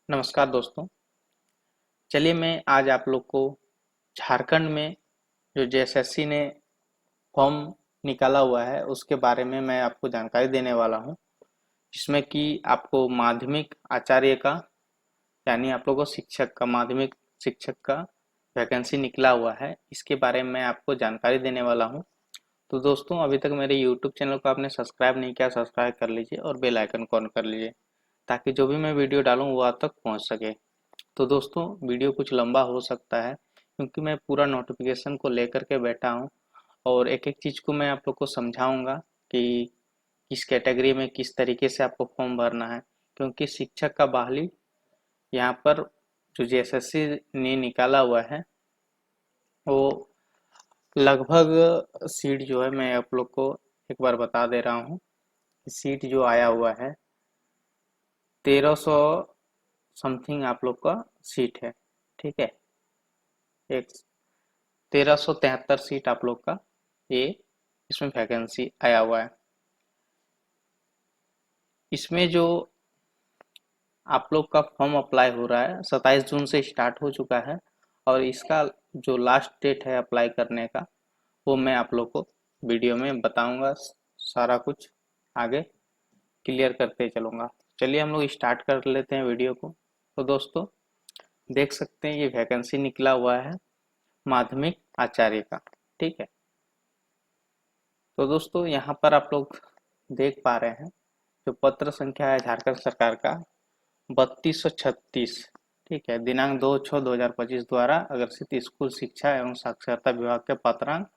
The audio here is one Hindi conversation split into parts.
नमस्कार दोस्तों। चलिए मैं आज आप लोग को झारखंड में जो जेएसएससी ने फॉर्म निकाला हुआ है उसके बारे में मैं आपको जानकारी देने वाला हूं, जिसमें कि आपको माध्यमिक आचार्य का यानी आप लोगों को शिक्षक का माध्यमिक शिक्षक का वैकेंसी निकला हुआ है। इसके बारे में मैं आपको जानकारी देने वाला हूं। तो दोस्तों, अभी तक मेरे यूट्यूब चैनल को आपने सब्सक्राइब नहीं किया, सब्सक्राइब कर लीजिए और बेल आइकन को ऑन कर लीजिए ताकि जो भी मैं वीडियो डालूं वो आप तक पहुंच सके। तो दोस्तों, वीडियो कुछ लंबा हो सकता है क्योंकि मैं पूरा नोटिफिकेशन को लेकर के बैठा हूँ और एक एक चीज़ को मैं आप लोग को समझाऊंगा कि किस कैटेगरी में किस तरीके से आपको फॉर्म भरना है। क्योंकि शिक्षक का बहाली यहाँ पर जो जेएसएससी ने निकाला हुआ है वो लगभग सीट जो है, मैं आप लोग को एक बार बता दे रहा हूँ कि सीट जो आया हुआ है 1300 समथिंग आप लोग का सीट है। ठीक है, एक 1373 सीट आप लोग का ये इसमें वैकेंसी आया हुआ है। इसमें जो आप लोग का फॉर्म अप्लाई हो रहा है 27 जून से स्टार्ट हो चुका है और इसका जो लास्ट डेट है अप्लाई करने का वो मैं आप लोग को वीडियो में बताऊंगा। सारा कुछ आगे क्लियर करते चलूंगा। चलिए हम लोग स्टार्ट कर लेते हैं वीडियो को। तो दोस्तों, देख सकते हैं ये वैकेंसी निकला हुआ है माध्यमिक आचार्य का। ठीक है, तो दोस्तों यहाँ पर आप लोग देख पा रहे हैं जो पत्र संख्या है झारखंड सरकार का 3236। ठीक है, दिनांक 2/6/2025 द्वारा अग्रसित स्कूल शिक्षा एवं साक्षरता विभाग के पत्रांक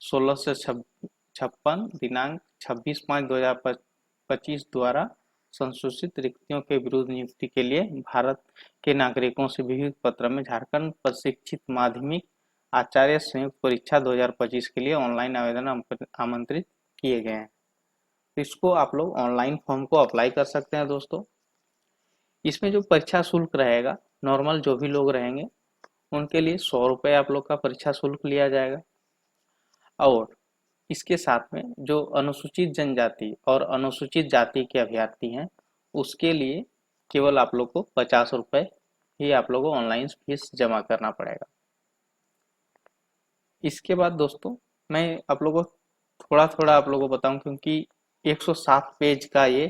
16 से 56 दिनांक 26/5/2025 द्वारा संशोधित रिक्तियों के विरुद्ध नियुक्ति के लिए भारत के नागरिकों से विभिन्न पत्र में झारखंड प्रशिक्षित माध्यमिक आचार्य संयुक्त परीक्षा 2025 के लिए ऑनलाइन आवेदन आमंत्रित किए गए हैं। तो इसको आप लोग ऑनलाइन फॉर्म को अप्लाई कर सकते हैं दोस्तों। इसमें जो परीक्षा शुल्क रहेगा, नॉर्मल जो भी लोग रहेंगे उनके लिए 100 रुपये आप लोग का परीक्षा शुल्क लिया जाएगा। और इसके साथ में जो अनुसूचित जनजाति और अनुसूचित जाति के अभ्यर्थी हैं उसके लिए केवल आप लोग को 50 रुपये ही आप लोग को ऑनलाइन फीस जमा करना पड़ेगा। इसके बाद दोस्तों, मैं आप लोगों को थोड़ा थोड़ा आप लोगों को बताऊं क्योंकि 107 पेज का ये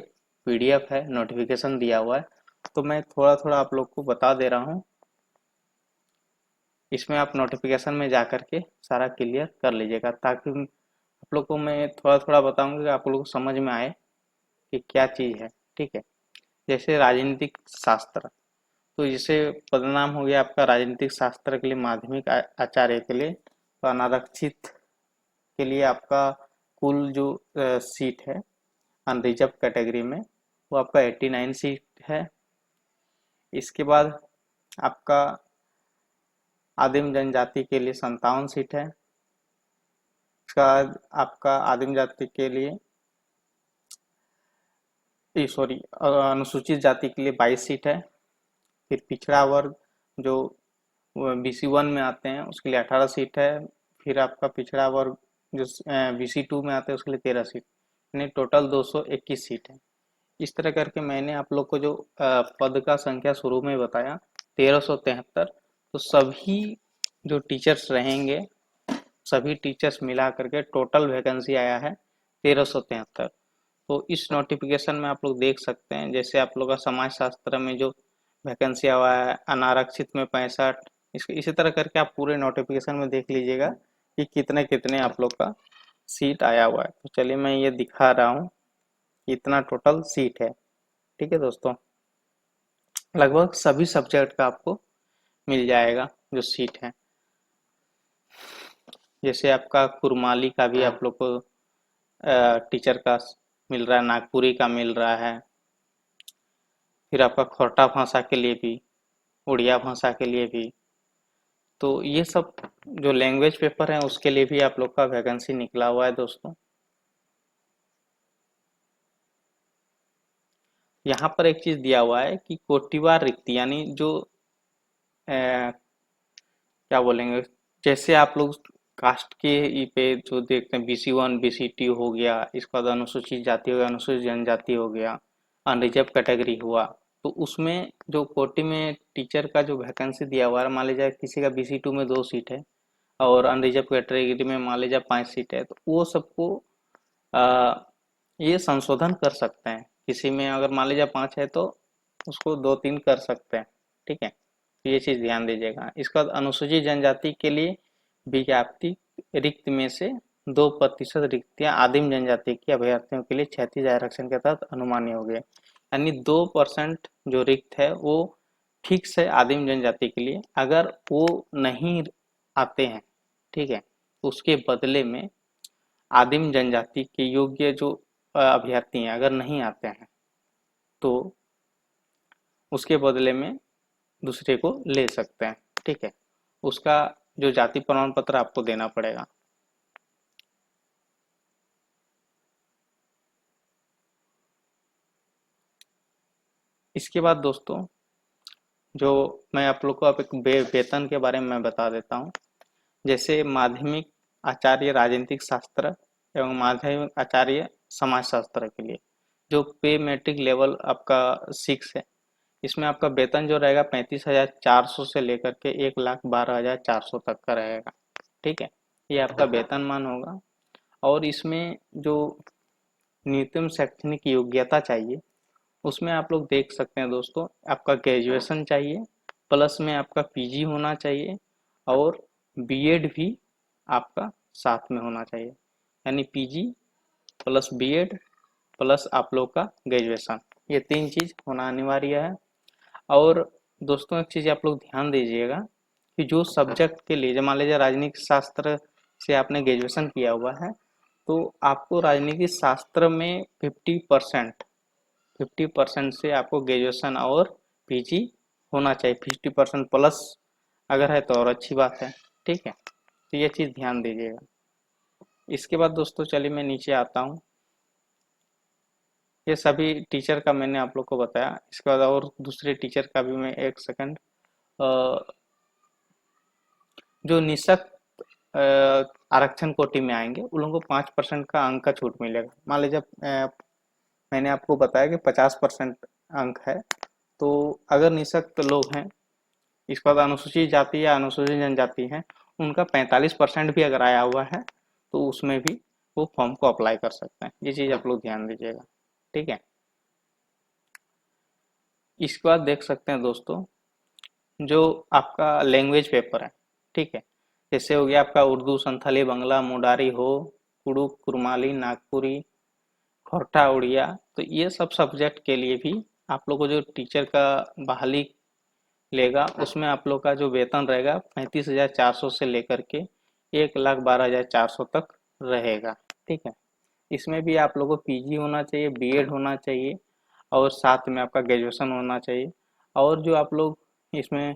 पीडीएफ है, नोटिफिकेशन दिया हुआ है, तो मैं थोड़ा थोड़ा आप लोग को बता दे रहा हूँ। इसमें आप नोटिफिकेशन में जा कर के सारा क्लियर कर लीजिएगा ताकि आप लोग को मैं थोड़ा थोड़ा बताऊंगा कि आप लोग को समझ में आए कि क्या चीज़ है। ठीक है, जैसे राजनीतिक शास्त्र, तो जैसे पदनाम हो गया आपका राजनीतिक शास्त्र के लिए माध्यमिक आचार्य के लिए। तो अनारक्षित के लिए आपका कुल जो सीट है अनरिजर्व कैटेगरी में वो आपका 89 सीट है। इसके बाद आपका आदिम जनजाति के लिए 57 सीट है। इसका आपका आदिम जाति के लिए सॉरी अनुसूचित जाति के लिए 22 सीट है। फिर पिछड़ा वर्ग जो BC1 में आते हैं उसके लिए 18 सीट है। फिर आपका पिछड़ा वर्ग जो BC2 में आते हैं उसके लिए 13 सीट, यानी टोटल 221 सीट है। इस तरह करके मैंने आप लोग को जो पद का संख्या शुरू में बताया 1373, तो सभी जो टीचर्स रहेंगे सभी टीचर्स मिला करके टोटल वैकेंसी आया है 1373। तो इस नोटिफिकेशन में आप लोग देख सकते हैं, जैसे आप लोग का समाज शास्त्र में जो वैकेंसी आया है अनारक्षित में 65, इसी तरह करके आप पूरे नोटिफिकेशन में देख लीजिएगा कि कितने कितने आप लोग का सीट आया हुआ है। तो चलिए मैं ये दिखा रहा हूँ, इतना टोटल सीट है। ठीक है दोस्तों, लगभग सभी सब्जेक्ट का आपको मिल जाएगा जो सीट है। जैसे आपका कुरमाली का भी आप लोग को टीचर का मिल रहा है, नागपुरी का मिल रहा है, फिर आपका खोरठा भाषा के लिए भी, उड़िया भाषा के लिए भी। तो ये सब जो लैंग्वेज पेपर है उसके लिए भी आप लोग का वैकेंसी निकला हुआ है दोस्तों। यहाँ पर एक चीज दिया हुआ है कि कोटिवार रिक्ति, यानी जो क्या बोलेंगे, जैसे आप लोग कास्ट के पे जो देखते हैं BC1 BC2 हो गया, इसके बाद अनुसूचित जाति हो गया, अनुसूचित जनजाति हो गया, अनरिजर्व कैटेगरी हुआ, तो उसमें जो कोटी में टीचर का जो वैकेंसी दिया हुआ है, मान लीजिए किसी का BC2 में 2 सीट है और अनरिजर्व कैटेगरी में मान लीजिए 5 सीट है, तो वो सबको आ, ये संशोधन कर सकते हैं। किसी में अगर मान लीजिए 5 है तो उसको 2-3 कर सकते हैं। ठीक है, तो ये चीज़ ध्यान दीजिएगा। इसका बाद अनुसूचित जनजाति के लिए विज्ञप्ति रिक्त में से 2% रिक्तियां आदिम जनजाति के अभ्यर्थियों के लिए क्षैतिज आरक्षण के तहत अनुमानी हो गए। यानी 2% जो रिक्त है वो फिक्स है आदिम जनजाति के लिए। अगर वो नहीं आते हैं, ठीक है, तो उसके बदले में आदिम जनजाति के योग्य जो अभ्यर्थी हैं अगर नहीं आते हैं तो उसके बदले में दूसरे को ले सकते हैं। ठीक है, उसका जो जाति प्रमाण पत्र आपको देना पड़ेगा। इसके बाद दोस्तों जो मैं आप लोग को अब एक वेतन के बारे में मैं बता देता हूँ। जैसे माध्यमिक आचार्य राजनीतिक शास्त्र एवं माध्यमिक आचार्य समाज शास्त्र के लिए जो पे मैट्रिक लेवल आपका 6 है, इसमें आपका वेतन जो रहेगा 35,400 से लेकर के 1,12,400 तक का रहेगा। ठीक है, ये आपका वेतनमान होगा। और इसमें जो न्यूनतम शैक्षणिक योग्यता चाहिए उसमें आप लोग देख सकते हैं दोस्तों, आपका ग्रेजुएशन चाहिए, प्लस में आपका PG होना चाहिए और बीएड भी आपका साथ में होना चाहिए। यानी PG प्लस बीएड प्लस आप लोग का ग्रेजुएशन, ये 3 चीज होना अनिवार्य है। और दोस्तों एक चीज आप लोग ध्यान दीजिएगा कि जो सब्जेक्ट के लिए, मान लीजिए राजनीतिक शास्त्र से आपने ग्रेजुएशन किया हुआ है तो आपको राजनीतिक शास्त्र में 50% से आपको ग्रेजुएशन और PG होना चाहिए। 50% प्लस अगर है तो और अच्छी बात है। ठीक है, तो ये चीज़ ध्यान दीजिएगा। इसके बाद दोस्तों चलिए मैं नीचे आता हूँ। ये सभी टीचर का मैंने आप लोग को बताया। इसके बाद और दूसरे टीचर का भी मैं एक सेकंड, जो निःशक्त आरक्षण कोटि में आएंगे उन लोगों को 5% का अंक का छूट मिलेगा। मान लीजिए मैंने आपको बताया कि 50% अंक है, तो अगर निःशक्त लोग हैं, इसके बाद अनुसूचित जाति या अनुसूचित जनजाति है, उनका 45% भी अगर आया हुआ है तो उसमें भी वो फॉर्म को अप्लाई कर सकते हैं। ये चीज़ आप लोग ध्यान दीजिएगा। ठीक है, इसके बाद देख सकते हैं दोस्तों जो आपका लैंग्वेज पेपर है। ठीक है, जैसे हो गया आपका उर्दू, संथाली, बंगला, मुडारी हो, कुड़ुक, कुरमाली, नागपुरी, खोरठा, उड़िया, तो ये सब सब्जेक्ट के लिए भी आप लोग को जो टीचर का बहाली लेगा उसमें आप लोग का जो वेतन रहेगा 35,400 से लेकर के 1,12,400 तक रहेगा। ठीक है, इसमें भी आप लोग को PG होना चाहिए, बीएड होना चाहिए और साथ में आपका ग्रेजुएशन होना चाहिए। और जो आप लोग इसमें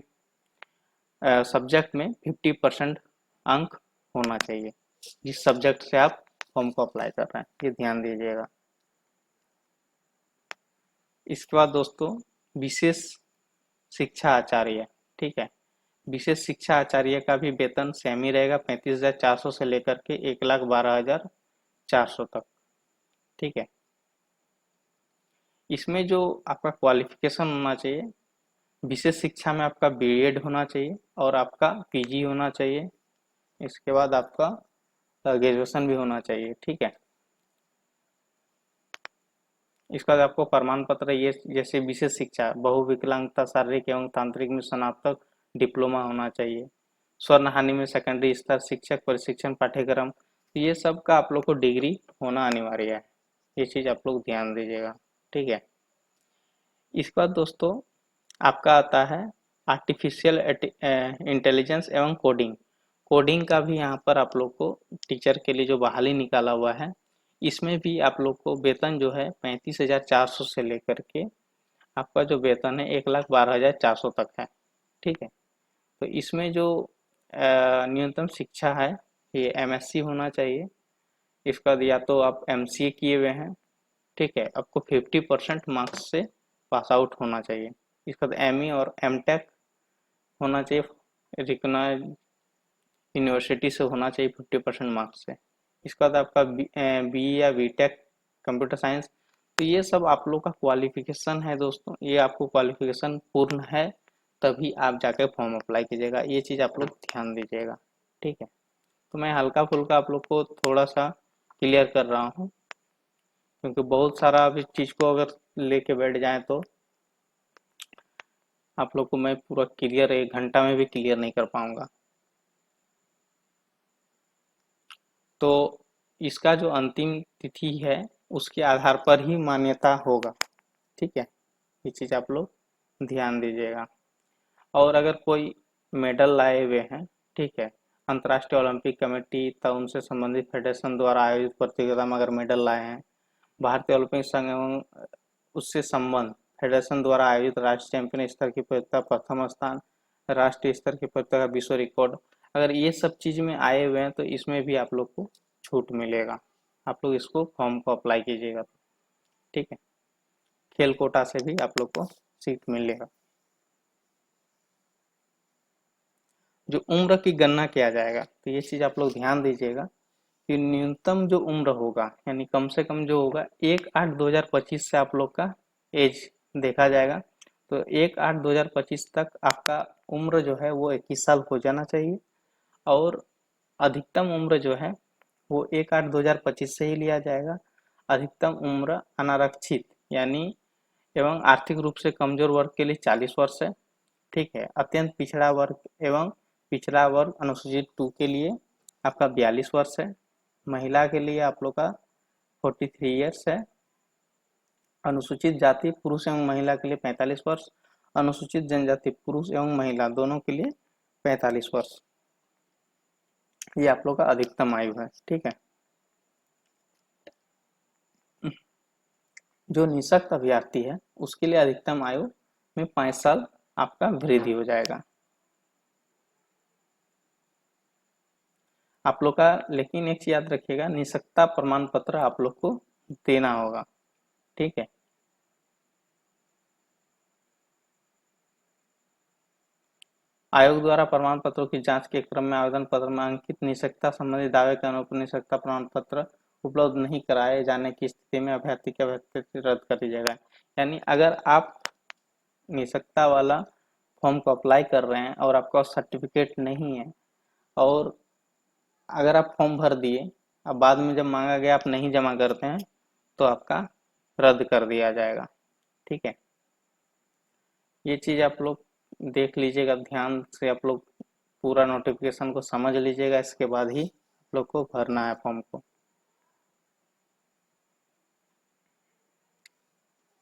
सब्जेक्ट में 50% अंक होना चाहिए जिस सब्जेक्ट से आप फॉर्म को अप्लाई कर रहे हैं, ये ध्यान दीजिएगा। इसके बाद दोस्तों विशेष शिक्षा आचार्य। ठीक है, विशेष शिक्षा आचार्य का भी वेतन सेम ही रहेगा 35,400 से लेकर के 1,12,400 तक। ठीक है, इसमें जो आपका क्वालिफिकेशन होना चाहिए, विशेष शिक्षा में आपका बीएड होना चाहिए और आपका PG होना चाहिए। इसके बाद आपका ग्रेजुएशन भी होना चाहिए। ठीक है, इसके बाद आपको प्रमाण पत्र ये जैसे विशेष शिक्षा, बहुविकलांगता, शारीरिक एवं तांत्रिक में स्नातक डिप्लोमा होना चाहिए। स्वर्ण हानि में सेकेंडरी स्तर, शिक्षक प्रशिक्षण पाठ्यक्रम, ये सब का आप लोग को डिग्री होना अनिवार्य है। ये चीज आप लोग ध्यान दीजिएगा। ठीक है, इसके बाद दोस्तों आपका आता है आर्टिफिशियल इंटेलिजेंस एवं कोडिंग। कोडिंग का भी यहाँ पर आप लोग को टीचर के लिए जो बहाली निकाला हुआ है, इसमें भी आप लोग को वेतन जो है 35,400 से लेकर के आपका जो वेतन है 1,12,400 तक है। ठीक है, तो इसमें जो न्यूनतम शिक्षा है ये MSc होना चाहिए। इसका या तो आप MCA किए हुए हैं। ठीक है, आपको 50% मार्क्स से पास आउट होना चाहिए। इसका ME और MTech होना चाहिए, रिकॉग्नाइज यूनिवर्सिटी से होना चाहिए 50% मार्क्स से। इसके बाद आपका BE या BTech कंप्यूटर साइंस, तो ये सब आप लोग का क्वालिफिकेशन है दोस्तों, ये आपको क्वालिफिकेशन पूर्ण है तभी आप जाकर फॉर्म अप्लाई कीजिएगा, ये चीज़ आप लोग ध्यान दीजिएगा। ठीक है, तो मैं हल्का फुल्का आप लोग को थोड़ा सा क्लियर कर रहा हूँ, क्योंकि बहुत सारा अब इस चीज़ को अगर लेके बैठ जाएं तो आप लोग को मैं पूरा क्लियर 1 घंटा में भी क्लियर नहीं कर पाऊंगा। तो इसका जो अंतिम तिथि है उसके आधार पर ही मान्यता होगा। ठीक है, ये चीज़ आप लोग ध्यान दीजिएगा। और अगर कोई मेडल लाए हुए हैं, ठीक है, अंतर्राष्ट्रीय ओलंपिक कमेटी तथा उनसे संबंधित फेडरेशन द्वारा आयोजित प्रतियोगिता में अगर मेडल लाए हैं, भारतीय ओलंपिक संघ एवं उससे संबंध फेडरेशन द्वारा आयोजित राष्ट्रीय चैंपियन स्तर की प्रतियोगिता प्रथम स्थान, राष्ट्रीय स्तर की प्रतियोगिता विश्व रिकॉर्ड, अगर ये सब चीज में आए हुए हैं तो इसमें भी आप लोग को छूट मिलेगा। आप लोग इसको फॉर्म को अप्लाई कीजिएगा। ठीक है, खेल कोटा से भी आप लोग को सीट मिलेगा। जो उम्र की गणना किया जाएगा तो ये चीज आप लोग ध्यान दीजिएगा कि न्यूनतम जो उम्र होगा यानी कम से कम जो होगा 1/8/2025 से आप लोग का एज देखा जाएगा। तो 1/8/2025 तक आपका उम्र जो है वो 21 साल हो जाना चाहिए, और अधिकतम उम्र जो है वो 1/8/2025 से ही लिया जाएगा। अधिकतम उम्र अनारक्षित यानी एवं आर्थिक रूप से कमजोर वर्ग के लिए 40 वर्ष है। ठीक है, अत्यंत पिछड़ा वर्ग एवं पिछड़ा वर्ग अनुसूचित 2 के लिए आपका 42 वर्ष है। महिला के लिए आप लोग का 43 ईयर्स है। अनुसूचित जाति पुरुष एवं महिला के लिए 45 वर्ष, अनुसूचित जनजाति पुरुष एवं महिला दोनों के लिए 45 वर्ष, ये आप लोग का अधिकतम आयु है। ठीक है, जो निःशक्त अभ्यर्थी है उसके लिए अधिकतम आयु में 5 साल आपका वृद्धि हो जाएगा। आप लोग का लेकिन एक चीज याद रखिएगा, निःशक्तता प्रमाण पत्र आप लोग को देना होगा। ठीक है, आयोग द्वारा प्रमाण पत्रों की जांच के क्रम में आवेदन पत्र में अंकित निःशक्तता संबंधी दावे के अनुरूप निःशक्तता प्रमाण पत्र उपलब्ध नहीं कराए जाने की स्थिति में अभ्यर्थी की अभ्यर्थी रद्द कर दी जाएगा। यानी अगर आप निःशक्तता वाला फॉर्म को अप्लाई कर रहे हैं और आपका सर्टिफिकेट नहीं है, और अगर आप फॉर्म भर दिए अब बाद में जब मांगा गया आप नहीं जमा करते हैं तो आपका रद्द कर दिया जाएगा। ठीक है, ये चीज आप लोग देख लीजिएगा, ध्यान से आप लोग पूरा नोटिफिकेशन को समझ लीजिएगा, इसके बाद ही आप लोग को भरना है फॉर्म को।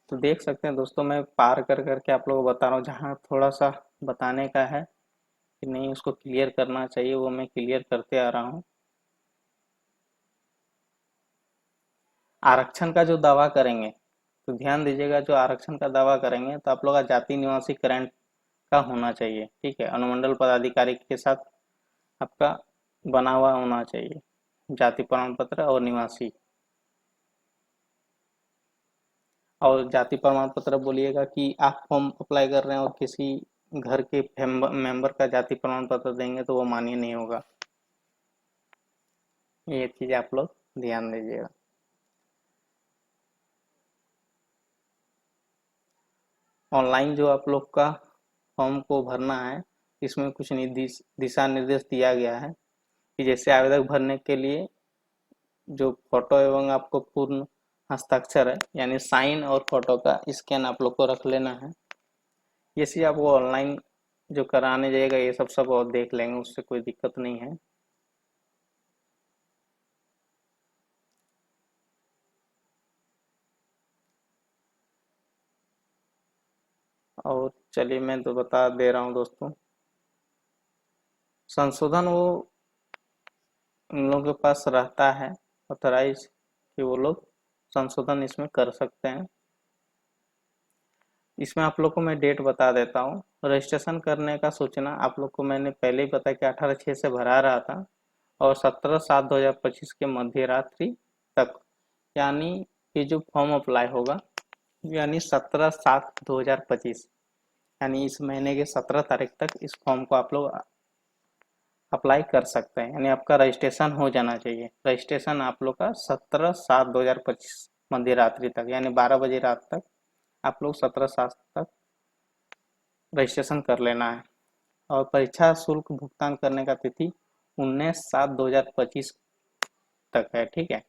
तो देख सकते हैं दोस्तों, मैं पार कर करके आप लोगों को बता रहा हूँ, जहाँ थोड़ा सा बताने का है कि नहीं उसको क्लियर करना चाहिए वो मैं क्लियर करते आ रहा हूँ। आरक्षण का जो दावा करेंगे तो ध्यान दीजिएगा, जो आरक्षण का दावा करेंगे तो आप लोग का जाति निवासी करंट का होना चाहिए। ठीक है, अनुमंडल पदाधिकारी के साथ आपका बना हुआ होना चाहिए जाति प्रमाण पत्र और निवासी। और जाति प्रमाण पत्र बोलिएगा कि आप फॉर्म अप्लाई कर रहे हैं और किसी घर के मेंबर का जाति प्रमाण पत्र देंगे तो वो मान्य नहीं होगा। ये चीज आप लोग ध्यान दीजिएगा। ऑनलाइन जो आप लोग का फॉर्म को भरना है इसमें कुछ दिशा निर्देश दिया गया है कि जैसे आवेदक भरने के लिए जो फोटो एवं आपको पूर्ण हस्ताक्षर है यानी साइन और फोटो का स्कैन आप लोग को रख लेना है। ये चीज आपको ऑनलाइन जो कराने जाएगा ये सब और देख लेंगे, उससे कोई दिक्कत नहीं है। और चलिए मैं तो बता दे रहा हूँ दोस्तों, संशोधन वो उन लोगों के पास रहता है ऑथराइज कि वो लोग संशोधन इसमें कर सकते हैं। इसमें आप लोग को मैं डेट बता देता हूँ। रजिस्ट्रेशन करने का सूचना आप लोग को मैंने पहले ही बताया कि 18/6 से भरा रहा था और 17/7/2025 के मध्य रात्रि तक, यानी ये जो फॉर्म अप्लाई होगा यानी 17/7/2025 यानी इस महीने के 17 तारीख तक इस फॉर्म को आप लोग अप्लाई कर सकते हैं। यानी आपका रजिस्ट्रेशन हो जाना चाहिए। रजिस्ट्रेशन आप लोग का 17/7/2025 मध्य रात्रि तक, यानी 12 बजे रात तक आप लोग 17/7 तक रजिस्ट्रेशन कर लेना है। और परीक्षा शुल्क भुगतान करने का तिथि 19/7/2025 तक है। ठीक है।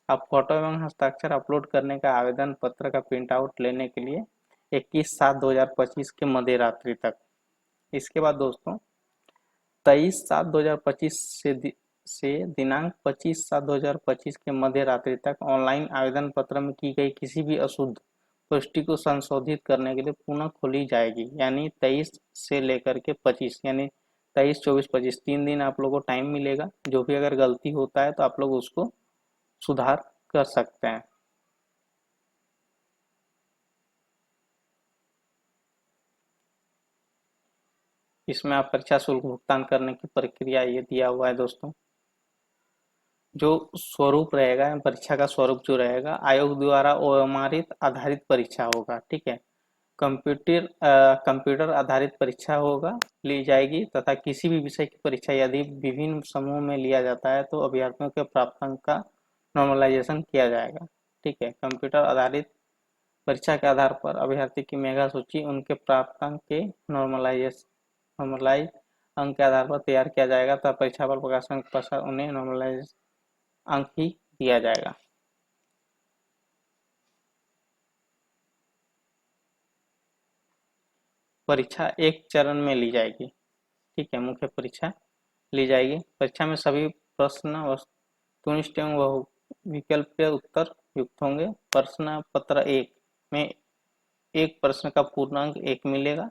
अब फोटो एवं हस्ताक्षर अपलोड करने का आवेदन पत्र का प्रिंट आउट लेने के लिए 21/7/2025 के मध्य रात्रि तक। इसके बाद दोस्तों 23/7/2025 से दिनांक 25/7/2025 के मध्य रात्रि तक ऑनलाइन आवेदन पत्र में की गई किसी भी अशुद्ध पुष्टि को संशोधित करने के लिए पुनः खोली जाएगी। यानी 23 से लेकर के 25, यानी 23, 24, 25 3 दिन आप लोगों को टाइम मिलेगा। जो भी अगर गलती होता है तो आप लोग उसको सुधार कर सकते हैं। इसमें आप परीक्षा शुल्क भुगतान करने की प्रक्रिया ये दिया हुआ है दोस्तों। जो स्वरूप रहेगा, परीक्षा का स्वरूप जो रहेगा, आयोग द्वारा ओएमआर आधारित परीक्षा होगा। ठीक है। कंप्यूटर आधारित परीक्षा होगा, ली जाएगी तथा किसी भी विषय की परीक्षा यदि विभिन्न समूह में लिया जाता है तो अभ्यर्थियों के प्राप्तांक का नॉर्मलाइजेशन किया जाएगा। ठीक है। कंप्यूटर आधारित परीक्षा के आधार पर अभ्यर्थी की मेगा सूची उनके प्राप्तांक के नॉर्मलाइज अंक के आधार पर तैयार किया जाएगा तथा परीक्षा फल प्रकाशन के पश्चात उन्हें नॉर्मलाइज अंक ही दिया जाएगा। परीक्षा एक चरण में ली जाएगी। ठीक है। मुख्य परीक्षा ली जाएगी। परीक्षा में सभी प्रश्न वस्तुनिष्ठ एवं विकल्पीय उत्तर युक्त होंगे। प्रश्न पत्र 1 में एक प्रश्न का पूर्णांक 1 मिलेगा,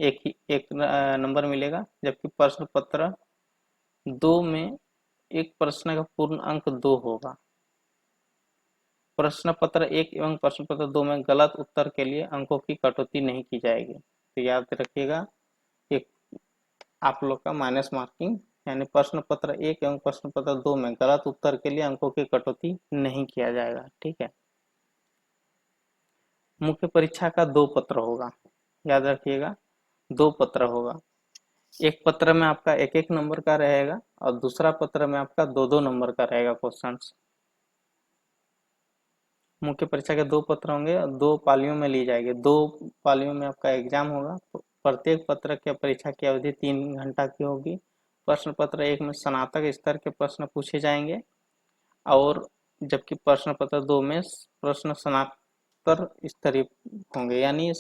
एक नंबर मिलेगा, जबकि प्रश्न पत्र 2 में एक प्रश्न का पूर्ण अंक 2 होगा। प्रश्न पत्र 1 एवं प्रश्न पत्र 2 में गलत उत्तर के लिए अंकों की कटौती नहीं की जाएगी। तो याद रखिएगा, एक आप लोग का माइनस मार्किंग, यानी प्रश्न पत्र 1 एवं प्रश्न पत्र 2 में गलत उत्तर के लिए अंकों की कटौती नहीं किया जाएगा। ठीक है। मुख्य परीक्षा का 2 पत्र होगा, याद रखिएगा 2 पत्र होगा। एक पत्र में आपका 1-1 नंबर का रहेगा और दूसरा पत्र में आपका 2-2 नंबर का रहेगा क्वेश्चंस। मुख्य परीक्षा के 2 पत्र होंगे और 2 पालियों में ली जाएगी। 2 पालियों में आपका एग्जाम होगा। प्रत्येक पत्र के परीक्षा की अवधि 3 घंटा की होगी। प्रश्न पत्र 1 में स्नातक स्तर के प्रश्न पूछे जाएंगे और जबकि प्रश्न पत्र 2 में प्रश्न स्नातक स्तरीय होंगे। यानी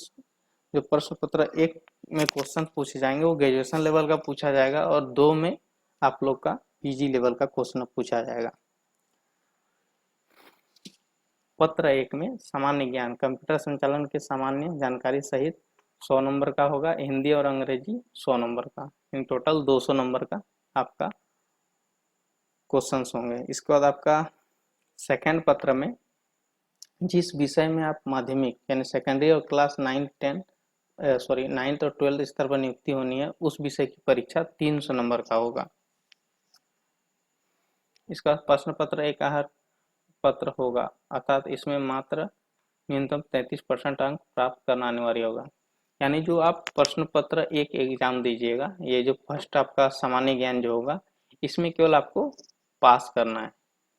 जो प्रश्न पत्र 1 में क्वेश्चन पूछे जाएंगे वो ग्रेजुएशन लेवल का पूछा जाएगा और 2 में आप लोग का पीजी लेवल का क्वेश्चन पूछा जाएगा। पत्र 1 में सामान्य ज्ञान, कंप्यूटर संचालन के सामान्य जानकारी सहित 100 नंबर का होगा। हिंदी और अंग्रेजी 100 नंबर का, इन टोटल 200 नंबर का आपका क्वेश्चंस होंगे। इसके बाद आपका सेकंड पत्र में जिस विषय में आप माध्यमिक यानी सेकेंडरी और क्लास 9th और 12th स्तर पर नियुक्ति होनी है, उस विषय की परीक्षा 300 नंबर का होगा। इसका प्रश्न पत्र एक आहर पत्र होगा, अर्थात इसमें मात्र न्यूनतम 33% अंक प्राप्त करना अनिवार्य होगा। यानी जो आप प्रश्न पत्र 1 एग्जाम दीजिएगा, ये जो फर्स्ट आपका सामान्य ज्ञान जो होगा, इसमें केवल आपको पास करना है।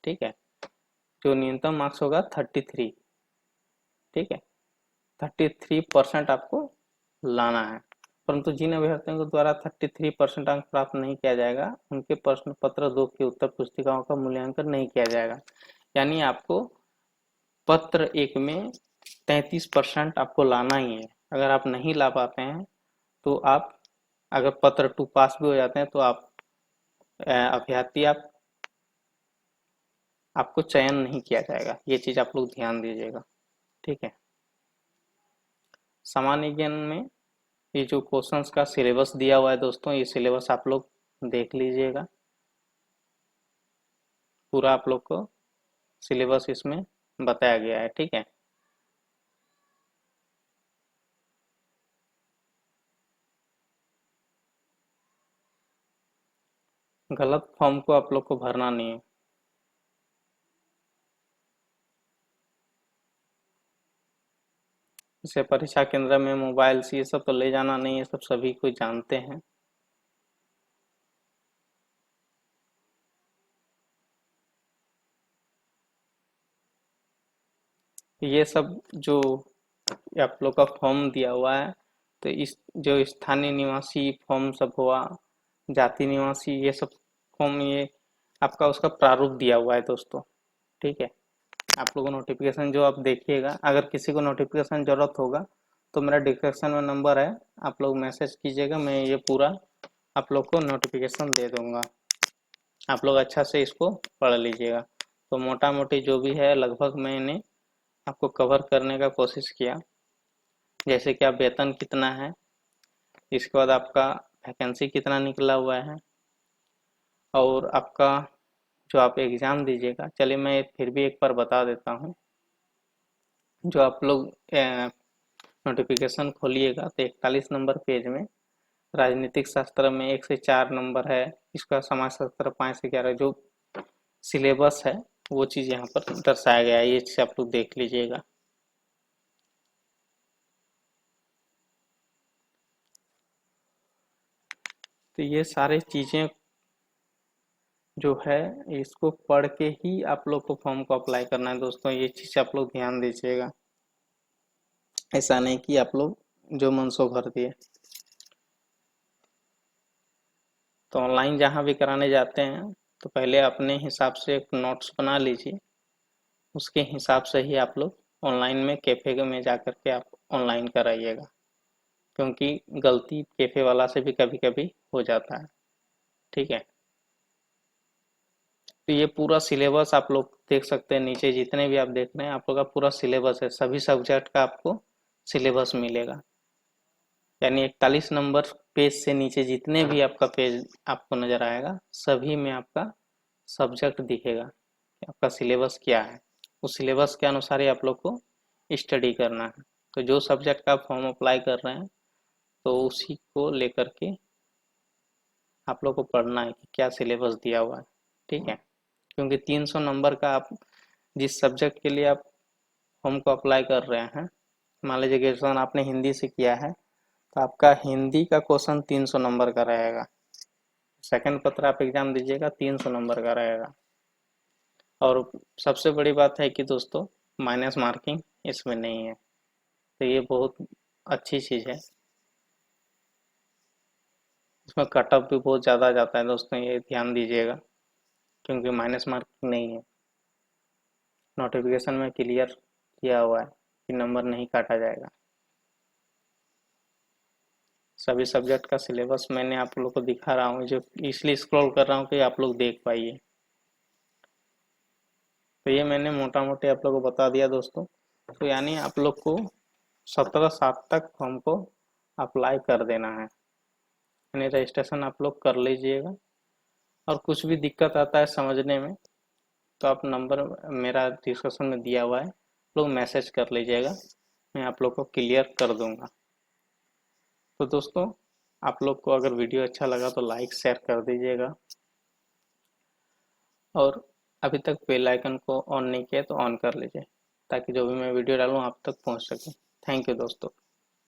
ठीक है। जो न्यूनतम मार्क्स होगा 33। ठीक है। 33% आपको लाना है। परंतु जिन अभ्यर्थियों के द्वारा 33% अंक प्राप्त नहीं किया जाएगा, उनके प्रश्न पत्र 2 की उत्तर पुस्तिकाओं का मूल्यांकन नहीं किया जाएगा। यानी आपको पत्र 1 में 33% आपको लाना ही है। अगर आप नहीं ला पाते हैं तो आप, अगर पत्र 2 पास भी हो जाते हैं तो आप अभ्यर्थी आपको चयन नहीं किया जाएगा। ये चीज आप लोग ध्यान दीजिएगा। ठीक है। सामान्य ज्ञान में ये जो क्वेश्चंस का सिलेबस दिया हुआ है दोस्तों, ये सिलेबस आप लोग देख लीजिएगा। पूरा आप लोग को सिलेबस इसमें बताया गया है। ठीक है। गलत फॉर्म को आप लोग को भरना नहीं है। जैसे परीक्षा केंद्र में मोबाइल से ये सब तो ले जाना नहीं है, सब सभी कोई जानते हैं। ये सब जो आप लोग का फॉर्म दिया हुआ है, तो इस जो स्थानीय निवासी फॉर्म सब हुआ, जाति निवासी, ये सब फॉर्म, ये आपका उसका प्रारूप दिया हुआ है दोस्तों। ठीक है, आप लोगों को नोटिफिकेशन जो आप देखिएगा, अगर किसी को नोटिफिकेशन जरूरत होगा तो मेरा डिस्क्रिप्शन में नंबर है, आप लोग मैसेज कीजिएगा, मैं ये पूरा आप लोग को नोटिफिकेशन दे दूंगा। आप लोग अच्छा से इसको पढ़ लीजिएगा। तो मोटा मोटी जो भी है लगभग मैंने आपको कवर करने का कोशिश किया। जैसे कि आप वेतन कितना है, इसके बाद आपका वैकेंसी कितना निकला हुआ है, और आपका जो आप एग्ज़ाम दीजिएगा, चलिए मैं फिर भी एक बार बता देता हूँ। जो आप लोग नोटिफिकेशन खोलिएगा तो 41 नंबर पेज में राजनीतिक शास्त्र में 1 से 4 नंबर है, इसका समाज शास्त्र 5 से 11 जो सिलेबस है वो चीज़ यहाँ पर दर्शाया गया है, ये चीज़ आप लोग देख लीजिएगा। तो ये सारे चीज़ें जो है इसको पढ़ के ही आप लोग को फॉर्म को अप्लाई करना है दोस्तों, ये चीज़ आप लोग ध्यान दीजिएगा। ऐसा नहीं कि आप लोग जो मन सो भर दिए। तो ऑनलाइन जहाँ भी कराने जाते हैं तो पहले अपने हिसाब से एक नोट्स बना लीजिए, उसके हिसाब से ही आप लोग ऑनलाइन में कैफ़े में जा कर के आप ऑनलाइन कराइएगा, क्योंकि गलती कैफ़े वाला से भी कभी कभी हो जाता है। ठीक है, तो ये पूरा सिलेबस आप लोग देख सकते हैं, नीचे जितने भी आप देख रहे हैं आप लोग का पूरा सिलेबस है, सभी सब्जेक्ट का आपको सिलेबस मिलेगा। यानी 41 नंबर पेज से नीचे जितने भी आपका पेज आपको नजर आएगा, सभी में आपका सब्जेक्ट दिखेगा कि आपका सिलेबस क्या है। उस सिलेबस के अनुसार ही आप लोग को स्टडी करना है। तो जो सब्जेक्ट का आप फॉर्म अप्लाई कर रहे हैं तो उसी को लेकर के आप लोग को पढ़ना है कि क्या सिलेबस दिया हुआ है। ठीक है, क्योंकि 300 नंबर का आप जिस सब्जेक्ट के लिए आप फॉर्म को अप्लाई कर रहे हैं, मान लीजिए ग्रेजुएशन आपने हिंदी से किया है तो आपका हिंदी का क्वेश्चन 300 नंबर का रहेगा। सेकंड पत्र आप एग्जाम दीजिएगा 300 नंबर का रहेगा। और सबसे बड़ी बात है कि दोस्तों माइनस मार्किंग इसमें नहीं है, तो ये बहुत अच्छी चीज़ है। इसमें कट ऑफ भी बहुत ज़्यादा जाता है दोस्तों, ये ध्यान दीजिएगा, क्योंकि माइनस मार्किंग नहीं है। नोटिफिकेशन में क्लियर किया हुआ है कि नंबर नहीं काटा जाएगा। सभी सब्जेक्ट का सिलेबस मैंने आप लोग को दिखा रहा हूँ, जो इसलिए स्क्रॉल कर रहा हूँ कि आप लोग देख पाइए। तो ये मैंने मोटा मोटी आप लोग को बता दिया दोस्तों। तो यानी आप लोग को 17/7 तक फॉर्म को अप्लाई कर देना है, यानी रजिस्ट्रेशन आप लोग कर लीजिएगा। और कुछ भी दिक्कत आता है समझने में तो आप नंबर मेरा डिस्क्रिप्शन में दिया हुआ है, लोग मैसेज कर लीजिएगा, मैं आप लोग को क्लियर कर दूंगा। तो दोस्तों आप लोग को अगर वीडियो अच्छा लगा तो लाइक शेयर कर दीजिएगा, और अभी तक बेल आइकन को ऑन नहीं किया तो ऑन कर लीजिए, ताकि जो भी मैं वीडियो डालूँ आप तक पहुंच सके। थैंक यू दोस्तों।